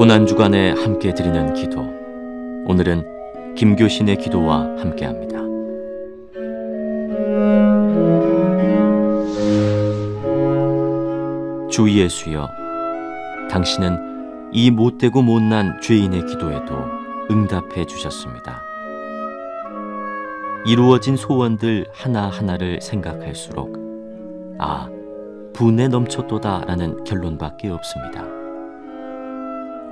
고난주간에 함께 드리는 기도. 오늘은 김교신의 기도와 함께합니다. 주 예수여, 당신은 이 못되고 못난 죄인의 기도에도 응답해 주셨습니다. 이루어진 소원들 하나하나를 생각할수록 분에 넘쳤도다라는 결론밖에 없습니다.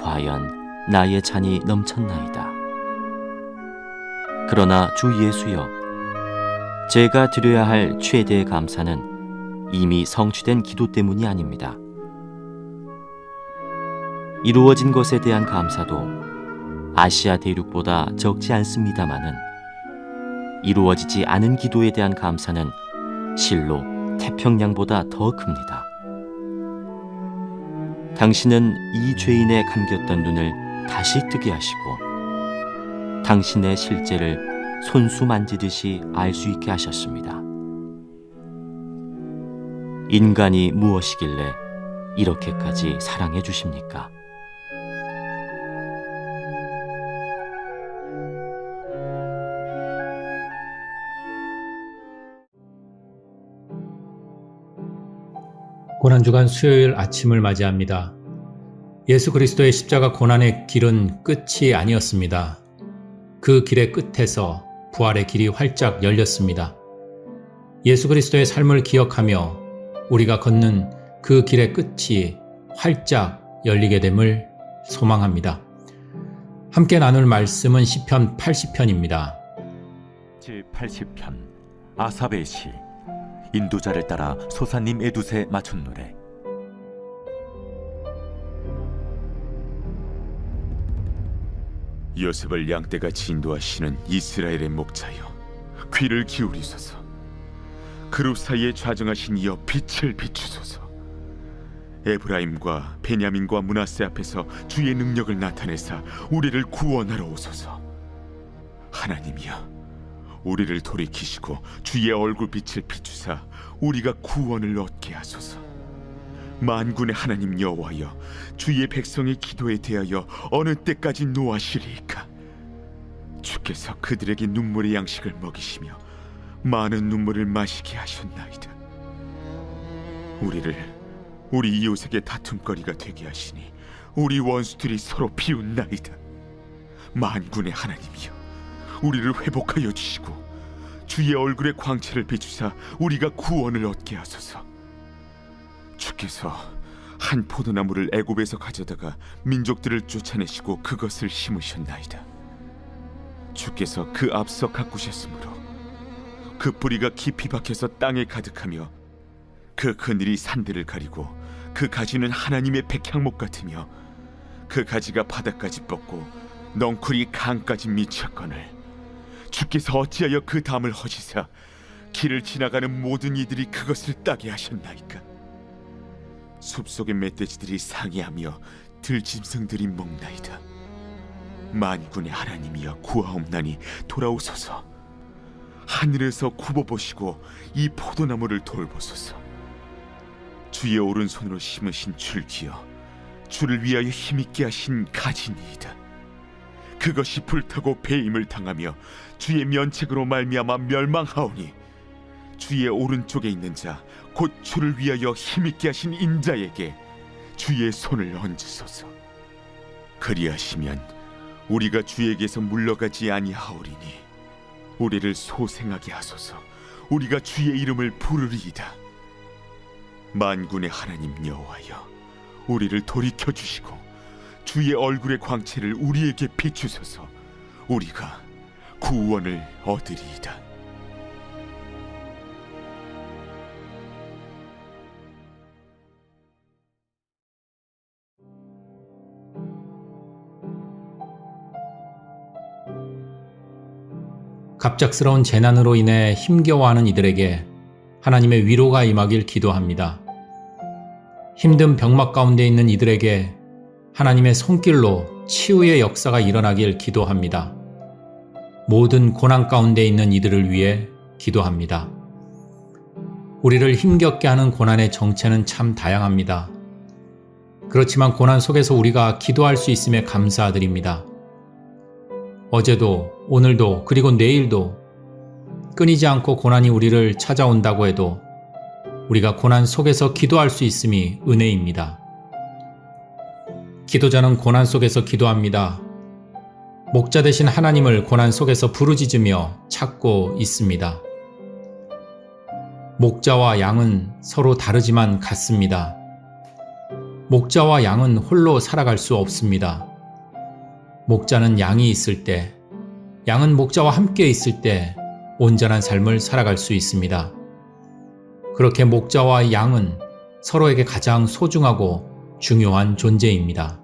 과연 나의 잔이 넘쳤나이다. 그러나 주 예수여, 제가 드려야 할 최대의 감사는 이미 성취된 기도 때문이 아닙니다. 이루어진 것에 대한 감사도 아시아 대륙보다 적지 않습니다마는 이루어지지 않은 기도에 대한 감사는 실로 태평양보다 더 큽니다. 당신은 이 죄인의 감겼던 눈을 다시 뜨게 하시고 당신의 실제를 손수 만지듯이 알 수 있게 하셨습니다. 인간이 무엇이길래 이렇게까지 사랑해 주십니까? 고난주간 수요일 아침을 맞이합니다. 예수 그리스도의 십자가 고난의 길은 끝이 아니었습니다. 그 길의 끝에서 부활의 길이 활짝 열렸습니다. 예수 그리스도의 삶을 기억하며 우리가 걷는 그 길의 끝이 활짝 열리게 됨을 소망합니다. 함께 나눌 말씀은 시편 80편입니다. 제80편 아삽의 시. 인도자를 따라 소사님 에두세 맞춘 노래. 요셉을 양떼같이 인도하시는 이스라엘의 목자여, 귀를 기울이소서. 그룹 사이에 좌정하신 이여, 빛을 비추소서. 에브라임과 베냐민과 므낫세 앞에서 주의 능력을 나타내사 우리를 구원하러 오소서. 하나님이여, 우리를 돌이키시고 주의 얼굴빛을 비추사 우리가 구원을 얻게 하소서. 만군의 하나님 여호와여, 주의 백성의 기도에 대하여 어느 때까지 노하시리이까? 주께서 그들에게 눈물의 양식을 먹이시며 많은 눈물을 마시게 하셨나이다. 우리를 우리 이웃에게 다툼거리가 되게 하시니 우리 원수들이 서로 비웃나이다. 만군의 하나님이여, 우리를 회복하여 주시고 주의 얼굴의 광채를 비추사 우리가 구원을 얻게 하소서. 주께서 한 포도나무를 애굽에서 가져다가 민족들을 쫓아내시고 그것을 심으셨나이다. 주께서 그 앞서 가꾸셨으므로 그 뿌리가 깊이 박혀서 땅에 가득하며 그 그늘이 산들을 가리고 그 가지는 하나님의 백향목 같으며 그 가지가 바닥까지 뻗고 넝쿨이 강까지 미쳤거늘 주께서 어찌하여 그 담을 허시사 길을 지나가는 모든 이들이 그것을 따게 하셨나이까? 숲속의 멧돼지들이 상이하며 들짐승들이 먹나이다. 만군의 하나님이여, 구하옵나니 돌아오소서. 하늘에서 굽어보시고 이 포도나무를 돌보소서. 주의 오른손으로 심으신 줄기여, 주를 위하여 힘있게 하신 가지니이다. 그것이 불타고 배임을 당하며 주의 면책으로 말미암아 멸망하오니 주의 오른쪽에 있는 자, 곧 주를 위하여 힘있게 하신 인자에게 주의 손을 얹으소서. 그리하시면 우리가 주에게서 물러가지 아니하오리니 우리를 소생하게 하소서. 우리가 주의 이름을 부르리이다. 만군의 하나님 여호와여, 우리를 돌이켜 주시고 주의 얼굴의 광채를 우리에게 비추소서. 우리가 구원을 얻으리이다. 갑작스러운 재난으로 인해 힘겨워하는 이들에게 하나님의 위로가 임하길 기도합니다. 힘든 병막 가운데 있는 이들에게 하나님의 손길로 치유의 역사가 일어나길 기도합니다. 모든 고난 가운데 있는 이들을 위해 기도합니다. 우리를 힘겹게 하는 고난의 정체는 참 다양합니다. 그렇지만 고난 속에서 우리가 기도할 수 있음에 감사드립니다. 어제도, 오늘도, 그리고 내일도 끊이지 않고 고난이 우리를 찾아온다고 해도 우리가 고난 속에서 기도할 수 있음이 은혜입니다. 기도자는 고난 속에서 기도합니다. 목자 되신 하나님을 고난 속에서 부르짖으며 찾고 있습니다. 목자와 양은 서로 다르지만 같습니다. 목자와 양은 홀로 살아갈 수 없습니다. 목자는 양이 있을 때, 양은 목자와 함께 있을 때 온전한 삶을 살아갈 수 있습니다. 그렇게 목자와 양은 서로에게 가장 소중하고 중요한 존재입니다.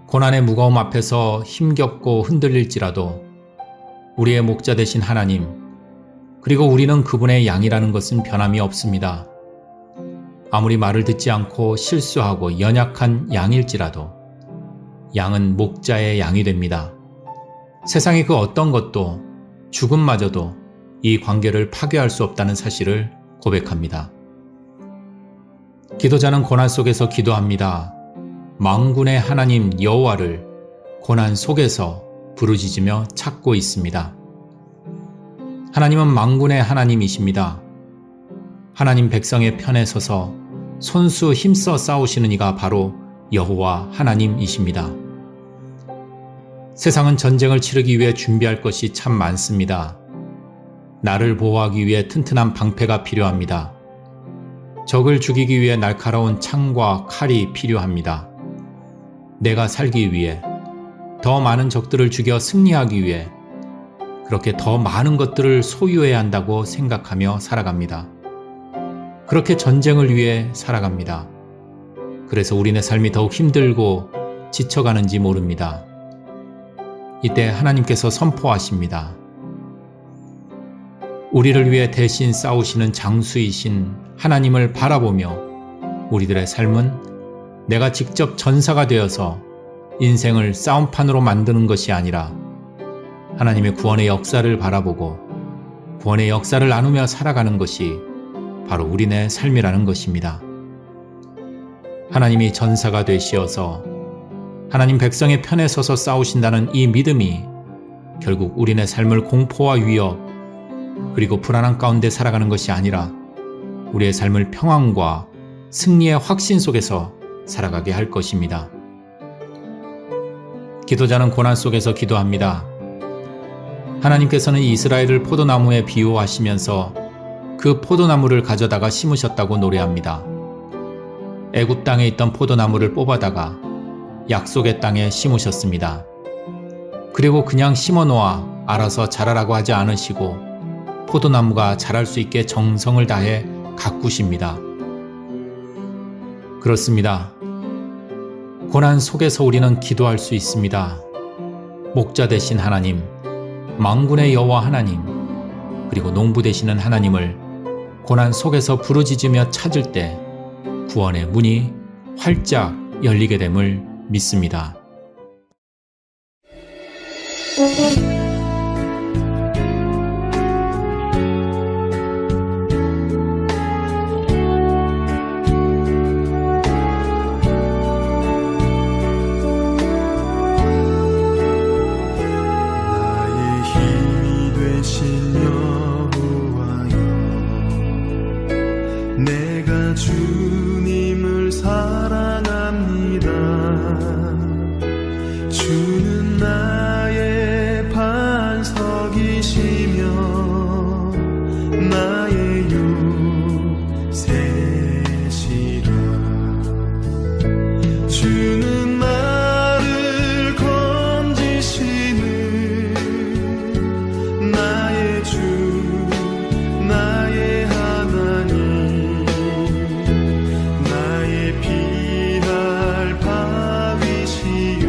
고난의 무거움 앞에서 힘겹고 흔들릴지라도 우리의 목자 되신 하나님, 그리고 우리는 그분의 양이라는 것은 변함이 없습니다. 아무리 말을 듣지 않고 실수하고 연약한 양일지라도 양은 목자의 양이 됩니다. 세상의 그 어떤 것도 죽음마저도 이 관계를 파괴할 수 없다는 사실을 고백합니다. 기도자는 고난 속에서 기도합니다. 만군의 하나님 여호와를 고난 속에서 부르짖으며 찾고 있습니다. 하나님은 만군의 하나님이십니다. 하나님 백성의 편에 서서 손수 힘써 싸우시는 이가 바로 여호와 하나님이십니다. 세상은 전쟁을 치르기 위해 준비할 것이 참 많습니다. 나를 보호하기 위해 튼튼한 방패가 필요합니다. 적을 죽이기 위해 날카로운 창과 칼이 필요합니다. 내가 살기 위해, 더 많은 적들을 죽여 승리하기 위해 그렇게 더 많은 것들을 소유해야 한다고 생각하며 살아갑니다. 그렇게 전쟁을 위해 살아갑니다. 그래서 우리네 삶이 더욱 힘들고 지쳐가는지 모릅니다. 이때 하나님께서 선포하십니다. 우리를 위해 대신 싸우시는 장수이신 하나님을 바라보며 우리들의 삶은 내가 직접 전사가 되어서 인생을 싸움판으로 만드는 것이 아니라 하나님의 구원의 역사를 바라보고 구원의 역사를 나누며 살아가는 것이 바로 우리네 삶이라는 것입니다. 하나님이 전사가 되시어서 하나님 백성의 편에 서서 싸우신다는 이 믿음이 결국 우리네 삶을 공포와 위협 그리고 불안한 가운데 살아가는 것이 아니라 우리의 삶을 평안과 승리의 확신 속에서 살아가게 할 것입니다. 기도자는 고난 속에서 기도합니다. 하나님께서는 이스라엘을 포도나무에 비유하시면서 그 포도나무를 가져다가 심으셨다고 노래합니다. 애굽 땅에 있던 포도나무를 뽑아다가 약속의 땅에 심으셨습니다. 그리고 그냥 심어놓아 알아서 자라라고 하지 않으시고 포도나무가 자랄 수 있게 정성을 다해 가꾸십니다. 그렇습니다. 고난 속에서 우리는 기도할 수 있습니다. 목자 되신 하나님, 만군의 여호와 하나님, 그리고 농부 되시는 하나님을 고난 속에서 부르짖으며 찾을 때 구원의 문이 활짝 열리게 됨을 믿습니다. 내가 주님을 사랑합니다. 주는 나의 반석이시며 나의 요새시라. 주는 나를 건지시는 나의 주, 나의 하나님, 나의 피할 바위시요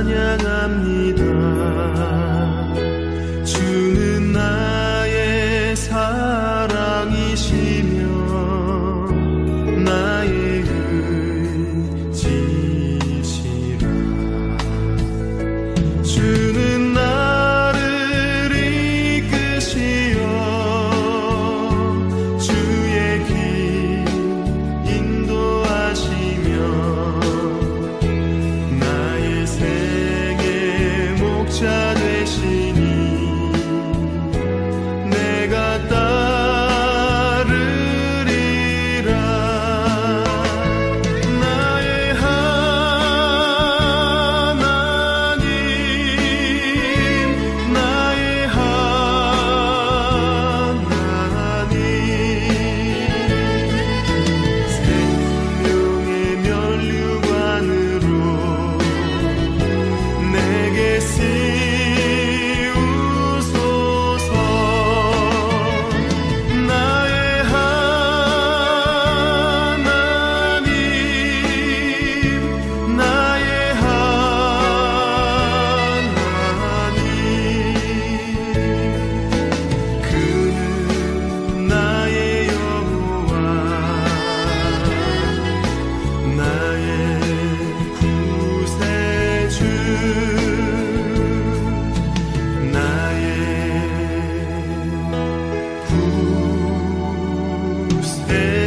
찬양합니다. 주는 나의 사랑이시며 나의 의지시라. 주는 나를 이끄시어 주의 길 인도하시며 나의 생의 목자 되시니 내가 따르리라. 나의 하나님, 나의 하나님, 생명의 면류관으로 내게 씌우소서. 나의 하나님, 나의 하나님, 그는 나의 여호와, 나의 구세주, 나의 구세주.